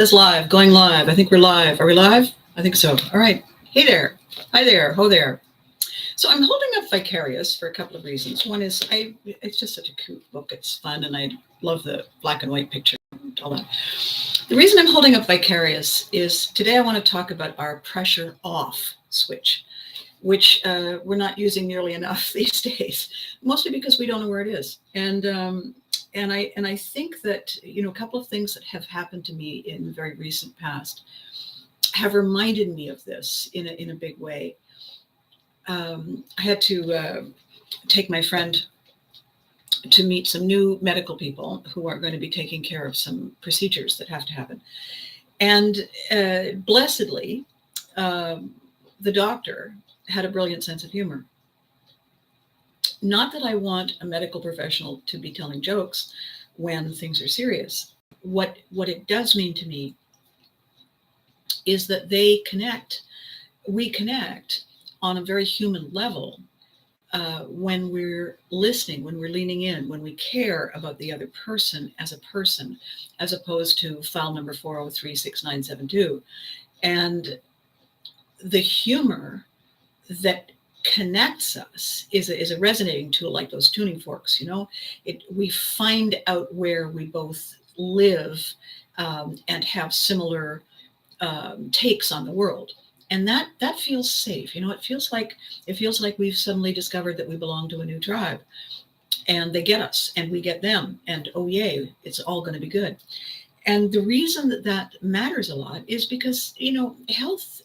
It's live, going live. I think we're live. Are we live? I think so. All right. Hey there. Hi there. Ho there. So I'm holding up Vicarious for a couple of reasons. One is it's just such a cute book. It's fun, and I love the black and white picture and all that. The reason I'm holding up Vicarious is today I want to talk about our pressure off switch, which we're not using nearly enough these days, mostly because we don't know where it is. And I think that, a couple of things that have happened to me in the very recent past have reminded me of this in a big way. I had to take my friend to meet some new medical people who are going to be taking care of some procedures that have to happen. And blessedly, the doctor had a brilliant sense of humor. Not that I want a medical professional to be telling jokes when things are serious. What it does mean to me is that we connect on a very human level when we're listening, when we're leaning in, when we care about the other person, as opposed to file number 4036972. And the humor that connects us is a resonating tool, like those tuning forks. We find out where we both live and have similar takes on the world, and that feels safe. It feels like we've suddenly discovered that we belong to a new tribe, and they get us and we get them, and oh yay, it's all going to be good. And the reason that matters a lot is because health,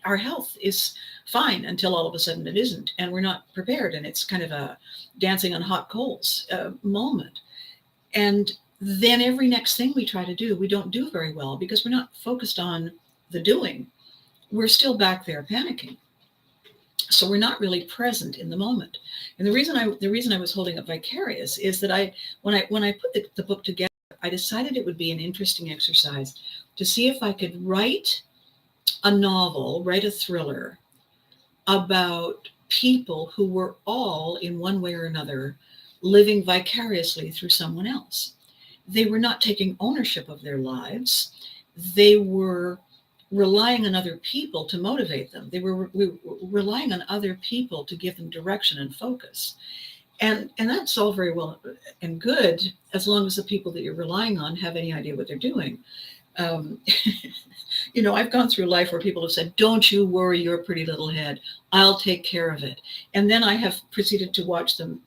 our health is fine until all of a sudden it isn't, and we're not prepared, and it's kind of a dancing on hot coals moment. And then every next thing we try to do, we don't do very well because we're not focused on the doing. We're still back there panicking. So we're not really present in the moment. And the reason I was holding up Vicarious is that when I put the book together, I decided it would be an interesting exercise to see if I could write a thriller about people who were all, in one way or another, living vicariously through someone else. They were not taking ownership of their lives. They were relying on other people to motivate them. They were relying on other people to give them direction and focus. And that's all very well and good, as long as the people that you're relying on have any idea what they're doing. I've gone through life where people have said, "Don't you worry your pretty little head. I'll take care of it." And then I have proceeded to watch them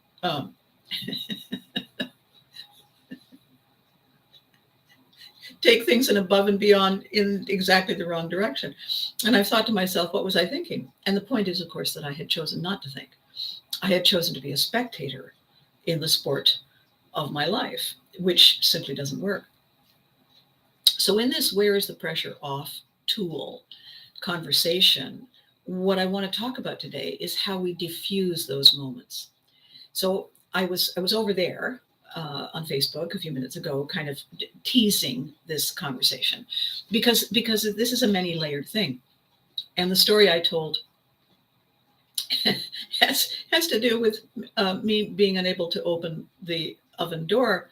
take things in above and beyond in exactly the wrong direction. And I've thought to myself, what was I thinking? And the point is, of course, that I had chosen not to think. I had chosen to be a spectator in the sport of my life, which simply doesn't work. So in this "where is the pressure off" tool conversation, what I want to talk about today is how we diffuse those moments. So I was over there on Facebook a few minutes ago, kind of teasing this conversation because this is a many-layered thing. And the story I told has to do with me being unable to open the oven door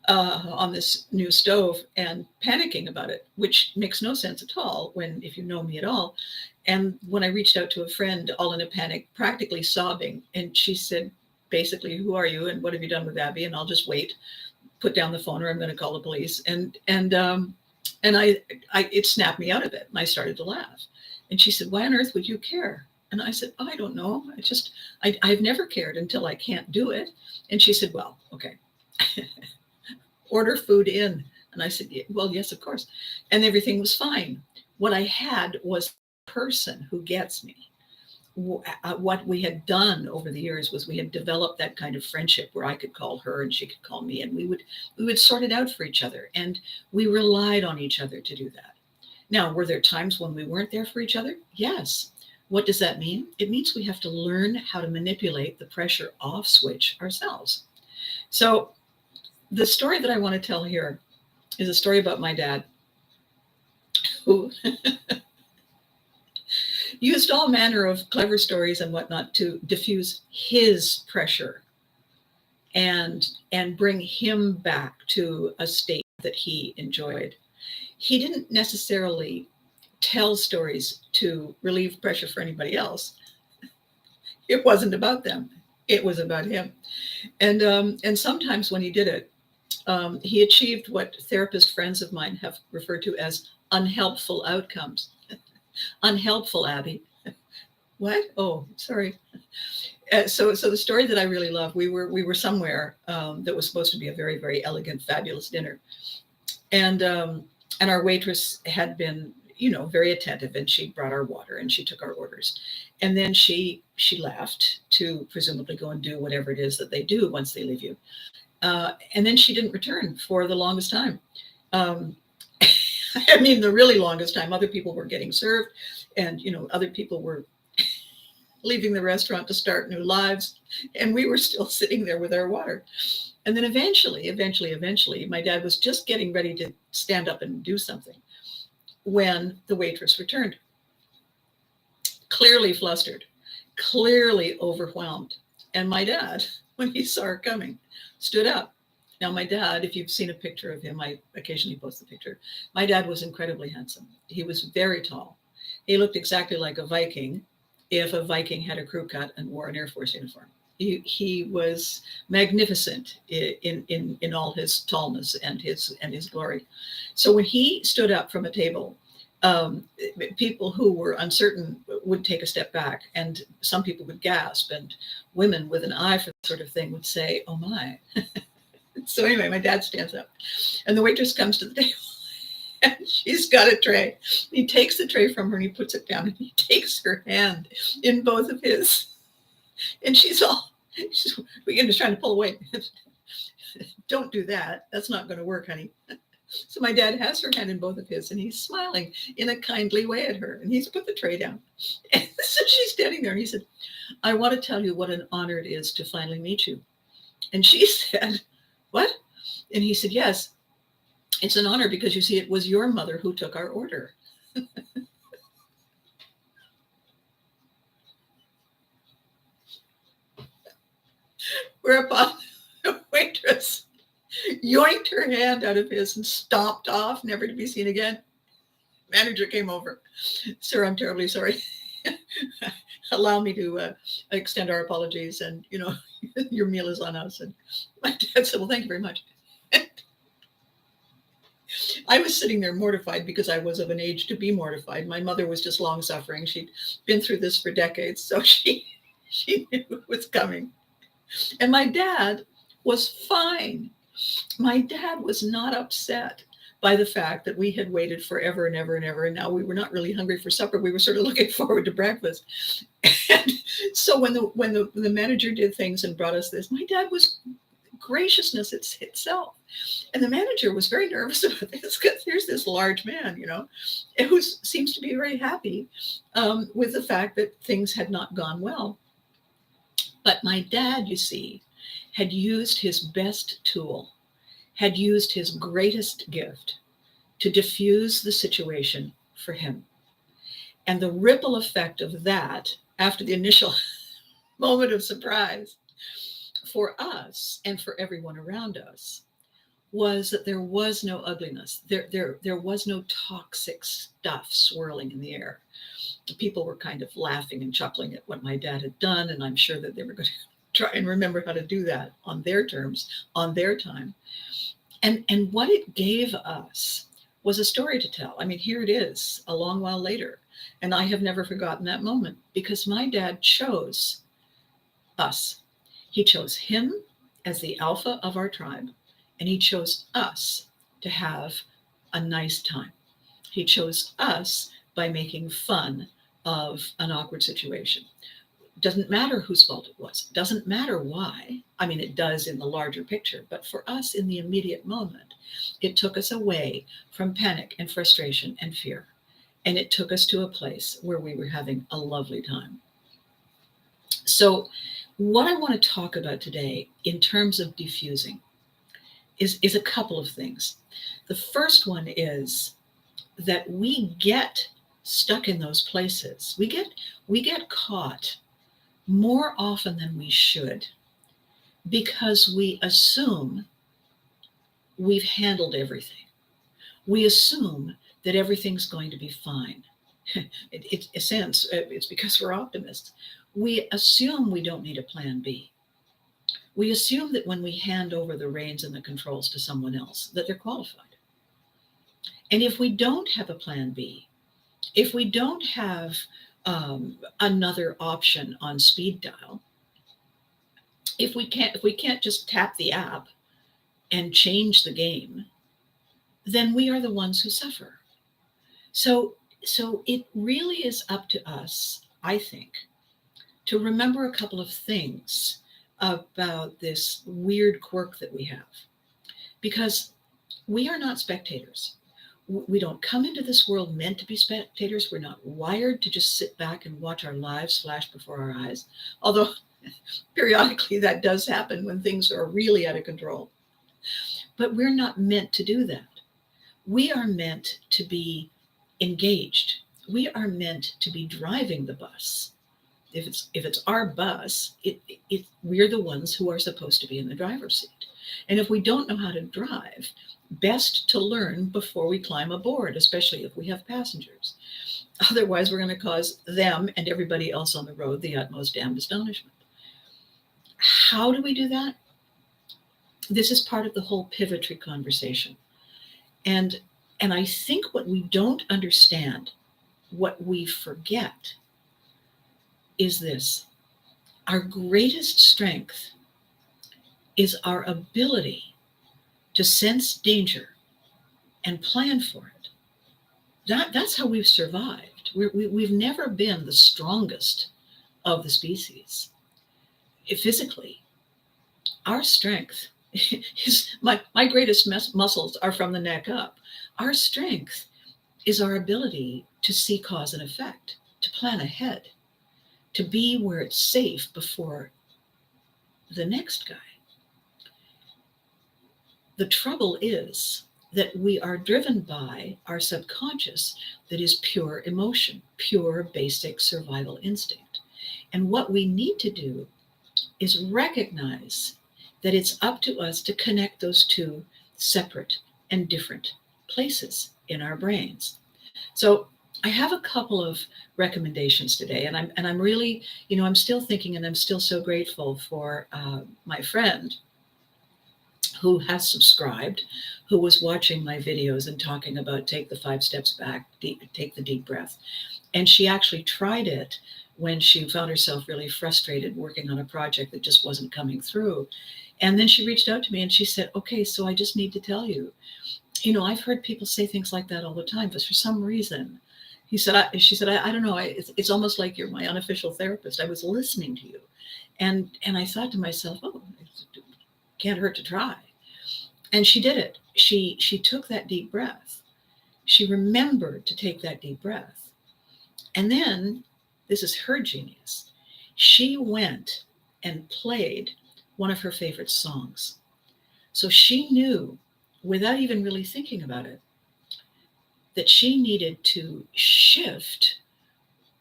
on this new stove and panicking about it, which makes no sense at all if you know me at all. And when I reached out to a friend, all in a panic, practically sobbing, and she said, basically, "Who are you and what have you done with Abby? And I'll just wait, put down the phone, or I'm going to call the police." And it snapped me out of it, and I started to laugh. And she said, "Why on earth would you care?" And I said, "I don't know. I've never cared until I can't do it." And she said, "Well, okay." Order food in. And I said, "Well, yes, of course." And everything was fine. What I had was a person who gets me. What we had done over the years was we had developed that kind of friendship where I could call her and she could call me, and we would sort it out for each other, and we relied on each other to do that. Now, were there times when we weren't there for each other? Yes. What does that mean? It means we have to learn how to manipulate the pressure off switch ourselves. So the story that I want to tell here is a story about my dad, who used all manner of clever stories and whatnot to diffuse his pressure and bring him back to a state that he enjoyed. he didn't necessarily tell stories to relieve pressure for anybody else. It wasn't about them. It was about him. And sometimes when he did it, he achieved what therapist friends of mine have referred to as unhelpful outcomes. Unhelpful, Abby. What? Oh, sorry. So the story that I really love, we were somewhere that was supposed to be a very, very elegant, fabulous dinner, and our waitress had been, very attentive, and she brought our water and she took our orders, and then she left to presumably go and do whatever it is that they do once they leave you, and then she didn't return for the longest time. Um, I mean, the really longest time. Other people were getting served, and other people were leaving the restaurant to start new lives, and we were still sitting there with our water. And then eventually, my dad was just getting ready to stand up and do something when the waitress returned, clearly flustered, clearly overwhelmed. And my dad, when he saw her coming, stood up. Now, my dad, if you've seen a picture of him, I occasionally post the picture. My dad was incredibly handsome. He was very tall. He looked exactly like a Viking if a Viking had a crew cut and wore an Air Force uniform. He was magnificent in all his tallness and his glory. So when he stood up from a table, people who were uncertain would take a step back, and some people would gasp, and women with an eye for that sort of thing would say, "Oh my." So anyway, my dad stands up, and the waitress comes to the table, and she's got a tray. He takes the tray from her and he puts it down, and he takes her hand in both of his, and she's just trying to pull away. Don't do that. That's not going to work, honey. So my dad has her hand in both of his, and he's smiling in a kindly way at her, and he's put the tray down. And so she's standing there, and he said, "I want to tell you what an honor it is to finally meet you." And she said, "What?" And he said, "Yes, it's an honor because, you see, it was your mother who took our order." Whereupon the waitress yoinked her hand out of his and stomped off, never to be seen again. Manager came over. "Sir, I'm terribly sorry. Allow me to extend our apologies, and your meal is on us." And my dad said, "Well, thank you very much." I was sitting there mortified because I was of an age to be mortified. My mother was just long suffering. She'd been through this for decades, so she knew it was coming. And my dad was fine. My dad was not upset by the fact that we had waited forever and ever and ever, and now we were not really hungry for supper. We were sort of looking forward to breakfast. And so when the manager did things and brought us this, my dad was graciousness itself. And the manager was very nervous about this because here's this large man, who seems to be very happy with the fact that things had not gone well. But my dad, you see, had used his best tool, had used his greatest gift to diffuse the situation for him. And the ripple effect of that, after the initial moment of surprise, for us and for everyone around us, was that there was no ugliness. There was no toxic stuff swirling in the air. People were kind of laughing and chuckling at what my dad had done, and I'm sure that they were going to try and remember how to do that on their terms, on their time. And what it gave us was a story to tell. I mean, here it is a long while later, and I have never forgotten that moment because my dad chose us. He chose him as the alpha of our tribe, and he chose us to have a nice time. He chose us by making fun of an awkward situation. Doesn't matter whose fault it was. Doesn't matter why. I mean, it does in the larger picture, but for us in the immediate moment, it took us away from panic and frustration and fear. And it took us to a place where we were having a lovely time. So what I want to talk about today in terms of diffusing is a couple of things. The first one is that we get stuck in those places. We get caught more often than we should because we assume we've handled everything. We assume that everything's going to be fine. It's a sense, it's because we're optimists. We assume we don't need a plan B. We assume that when we hand over the reins and the controls to someone else, that they're qualified. And if we don't have a plan B, if we don't have another option on speed dial, if we can't just tap the app and change the game, then we are the ones who suffer. So it really is up to us, I think, to remember a couple of things about this weird quirk that we have. Because we are not spectators. We don't come into this world meant to be spectators. We're not wired to just sit back and watch our lives flash before our eyes. Although periodically that does happen when things are really out of control. But we're not meant to do that. We are meant to be engaged. We are meant to be driving the bus. If it's our bus, we're the ones who are supposed to be in the driver's seat. And if we don't know how to drive, best to learn before we climb aboard, especially if we have passengers. Otherwise, we're going to cause them and everybody else on the road the utmost damned astonishment. How do we do that? This is part of the whole pivotry conversation. And I think what we don't understand, what we forget, is this. Our greatest strength is our ability to sense danger and plan for it. That's how we've survived. We've never been the strongest of the species. Physically, our strength is my greatest muscles are from the neck up. Our strength is our ability to see cause and effect, to plan ahead, to be where it's safe before the next guy. The trouble is that we are driven by our subconscious that is pure emotion, pure basic survival instinct. And what we need to do is recognize that it's up to us to connect those two separate and different places in our brains. So I have a couple of recommendations today, and I'm really, I'm still thinking, and I'm still so grateful for my friend who has subscribed, who was watching my videos and talking about take the 5 steps back, take the deep breath. And she actually tried it when she found herself really frustrated working on a project that just wasn't coming through. And then she reached out to me and she said, okay, so I just need to tell you, I've heard people say things like that all the time, but for some reason, she said, I don't know, it's almost like you're my unofficial therapist. I was listening to you. And I thought to myself, oh, it can't hurt to try. And she did it. She took that deep breath. She remembered to take that deep breath. And then, this is her genius, she went and played one of her favorite songs. So she knew, without even really thinking about it, that she needed to shift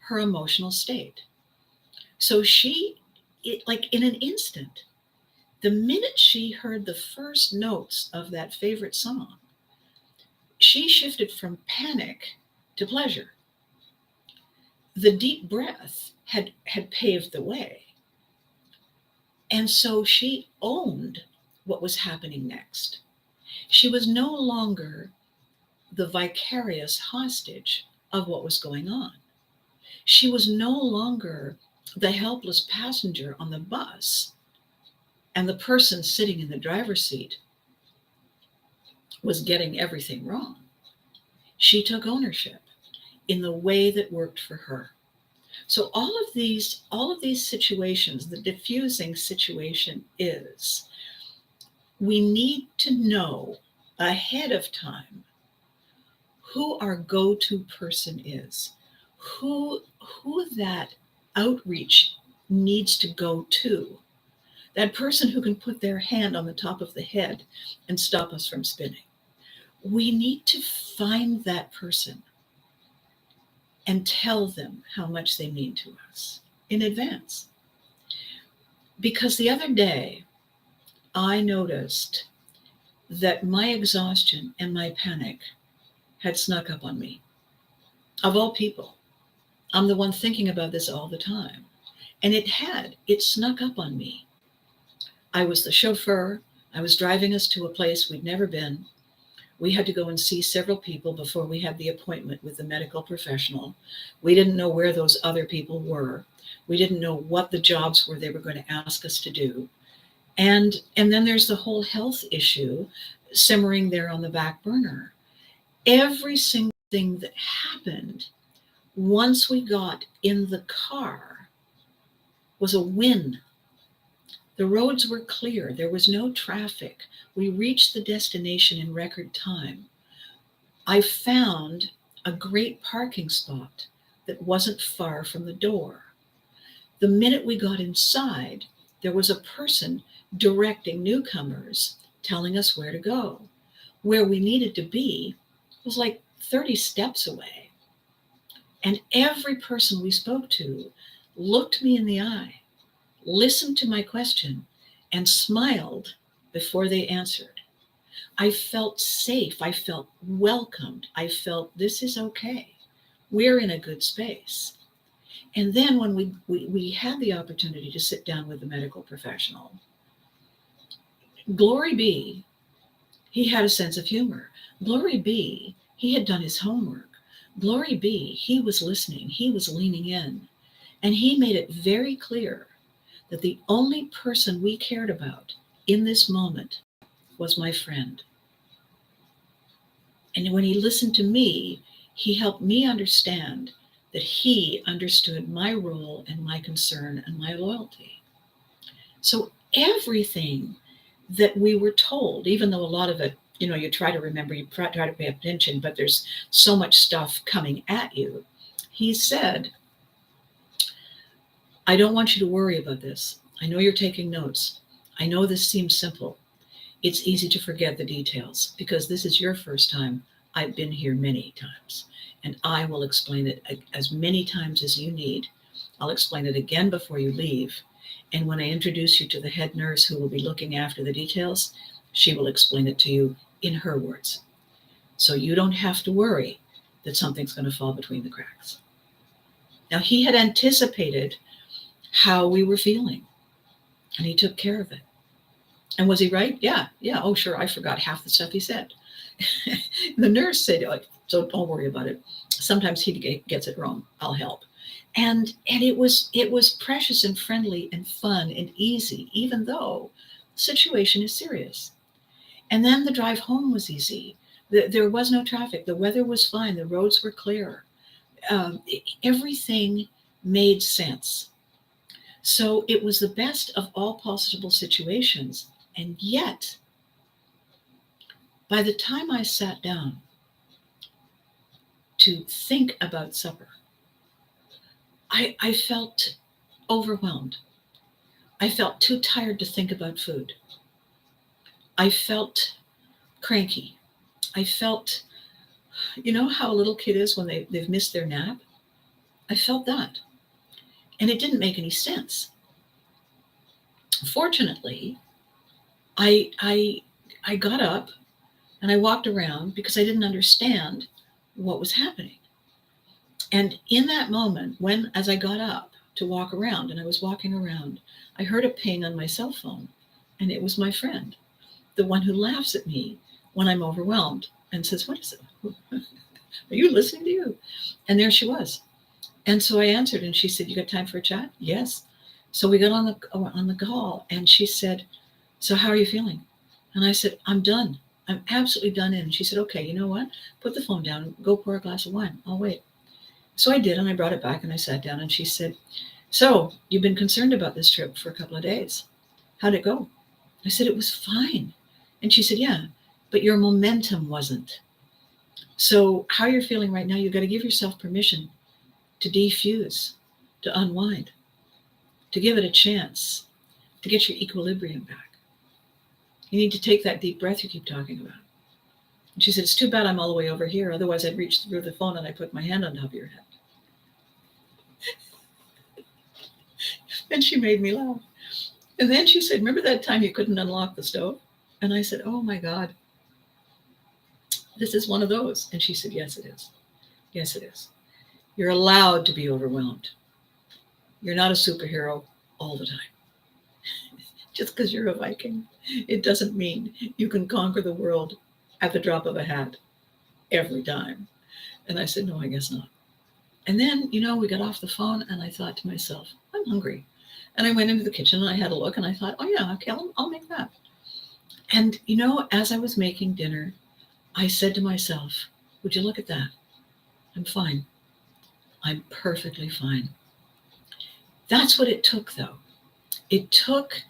her emotional state. So like in an instant, the minute she heard the first notes of that favorite song, she shifted from panic to pleasure. The deep breath had paved the way. And so she owned what was happening next. She was no longer the vicarious hostage of what was going on. She was no longer the helpless passenger on the bus, and the person sitting in the driver's seat was getting everything wrong. She took ownership in the way that worked for her. So all of these situations, the diffusing situation is, we need to know ahead of time who our go-to person is, who that outreach needs to go to, that person who can put their hand on the top of the head and stop us from spinning. We need to find that person and tell them how much they mean to us in advance. Because the other day, I noticed that my exhaustion and my panic had snuck up on me. Of all people, I'm the one thinking about this all the time. And it snuck up on me. I was the chauffeur. I was driving us to a place we'd never been. We had to go and see several people before we had the appointment with the medical professional. We didn't know where those other people were. We didn't know what the jobs were they were going to ask us to do. And then there's the whole health issue simmering there on the back burner. Every single thing that happened once we got in the car was a win. The roads were clear. There was no traffic. We reached the destination in record time. I found a great parking spot that wasn't far from the door. The minute we got inside, there was a person directing newcomers, telling us where to go. Where we needed to be was like 30 steps away. And every person we spoke to looked me in the eye, listened to my question, and smiled before they answered. I felt safe. I felt welcomed. I felt this is okay. We're in a good space. And then when we had the opportunity to sit down with the medical professional, glory be, he had a sense of humor. Glory be, he had done his homework. Glory be, he was listening. He was leaning in. And he made it very clear that the only person we cared about in this moment was my friend. And when he listened to me, he helped me understand that he understood my role and my concern and my loyalty. So everything that we were told, even though a lot of it, you try to remember, you try to pay attention, but there's so much stuff coming at you. He said, I don't want you to worry about this. I know you're taking notes. I know this seems simple. It's easy to forget the details because this is your first time. I've been here many times, and I will explain it as many times as you need. I'll explain it again before you leave. And when I introduce you to the head nurse who will be looking after the details, she will explain it to you in her words. So you don't have to worry that something's going to fall between the cracks. Now, he had anticipated how we were feeling, and he took care of it. And was he right? Yeah. Oh, sure. I forgot half the stuff he said. The nurse said, so don't worry about it. Sometimes he gets it wrong. I'll help. And it was precious and friendly and fun and easy, even though the situation is serious. And then the drive home was easy. There was no traffic. The weather was fine. The roads were clear. Everything made sense. So it was the best of all possible situations. And yet, by the time I sat down to think about supper, I felt overwhelmed. I felt too tired to think about food. I felt cranky. I felt, how a little kid is when they've missed their nap? I felt that. And it didn't make any sense. Fortunately, I got up and I walked around because I didn't understand what was happening. And in that moment, as I got up to walk around and I was walking around, I heard a ping on my cell phone, and it was my friend, the one who laughs at me when I'm overwhelmed and says, what is it? Are you listening to you? And there she was. And so I answered, and she said, you got time for a chat? Yes. So we got on the call, and she said, so how are you feeling? And I said, I'm done. I'm absolutely done in. And she said, okay, you know what? Put the phone down and go pour a glass of wine. I'll wait. So I did, and I brought it back, and I sat down, and she said, so you've been concerned about this trip for a couple of days. How'd it go? I said, it was fine. And she said, yeah, but your momentum wasn't. So how you're feeling right now, you've got to give yourself permission to defuse, to unwind, to give it a chance, to get your equilibrium back. You need to take that deep breath you keep talking about. And she said, it's too bad I'm all the way over here. Otherwise, I'd reach through the phone and I put my hand on top of your head. And she made me laugh. And then she said, remember that time you couldn't unlock the stove? And I said, oh my God. This is one of those. And she said, yes, it is. Yes, it is. You're allowed to be overwhelmed. You're not a superhero all the time. Just because you're a Viking, it doesn't mean you can conquer the world at the drop of a hat every time. And I said, no, I guess not. And then, we got off the phone and I thought to myself, I'm hungry. And I went into the kitchen and I had a look and I thought, oh yeah, okay, I'll make that. And, as I was making dinner, I said to myself, would you look at that? I'm fine. I'm perfectly fine. That's what it took, though. It took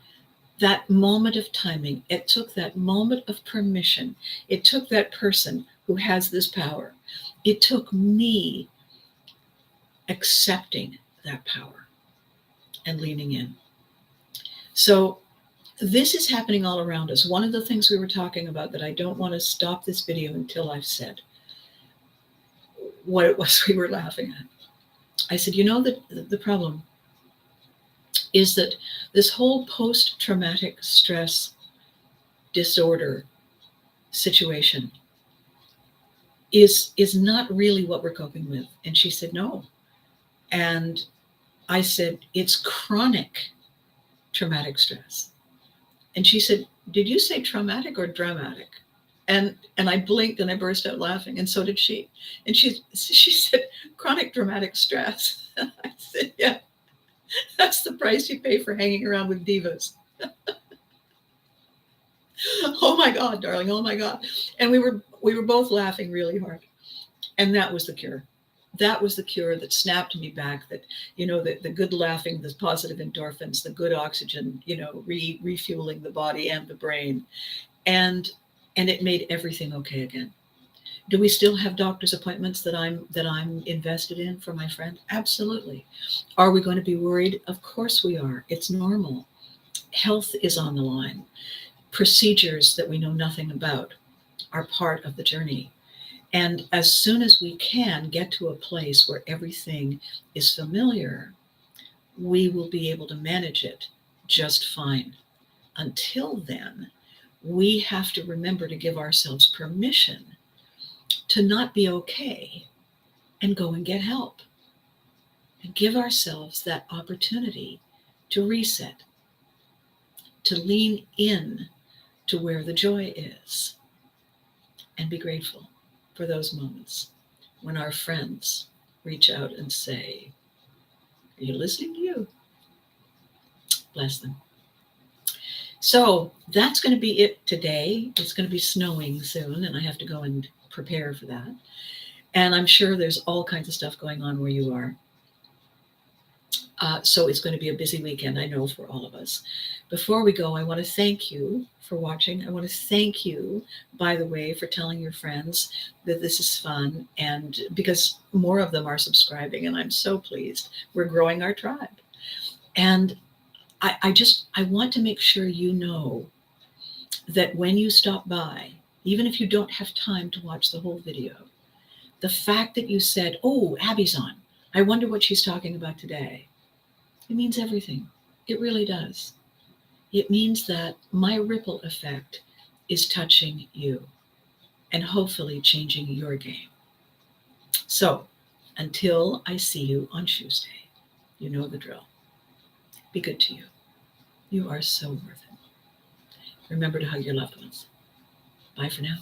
that moment of timing. It took that moment of permission. It took that person who has this power. It took me accepting that power and leaning in. So this is happening all around us. One of the things we were talking about that I don't want to stop this video until I've said what it was we were laughing at. I said, the problem is that this whole post-traumatic stress disorder situation is not really what we're coping with. And she said, no. And I said, it's chronic traumatic stress. And she said, did you say traumatic or dramatic? And I blinked and I burst out laughing, and so did she. And she said, chronic dramatic stress. I said, yeah, that's the price you pay for hanging around with divas. Oh my God, darling, oh my God. And we were both laughing really hard. And that was the cure. That was the cure that snapped me back, that, the good laughing, the positive endorphins, the good oxygen, refueling the body and the brain. And it made everything okay again. Do we still have doctor's appointments that I'm invested in for my friend? Absolutely. Are we going to be worried? Of course we are. It's normal. Health is on the line. Procedures that we know nothing about are part of the journey. And as soon as we can get to a place where everything is familiar, we will be able to manage it just fine. Until then, we have to remember to give ourselves permission to not be okay and go and get help. And give ourselves that opportunity to reset, to lean in to where the joy is, and be grateful for those moments when our friends reach out and say, are you listening to you? Bless them. So that's going to be it today. It's going to be snowing soon, and I have to go and prepare for that. And I'm sure there's all kinds of stuff going on where you are. So it's going to be a busy weekend, I know, for all of us. Before we go, I want to thank you for watching. I want to thank you, by the way, for telling your friends that this is fun, and because more of them are subscribing, and I'm so pleased. We're growing our tribe. And I want to make sure you know that when you stop by, even if you don't have time to watch the whole video, the fact that you said, oh, Abby's on, I wonder what she's talking about today, it means everything. It really does. It means that my ripple effect is touching you and hopefully changing your game. So until I see you on Tuesday, you know the drill. Be good to you. You are so worth it. Remember to hug your loved ones. Bye for now.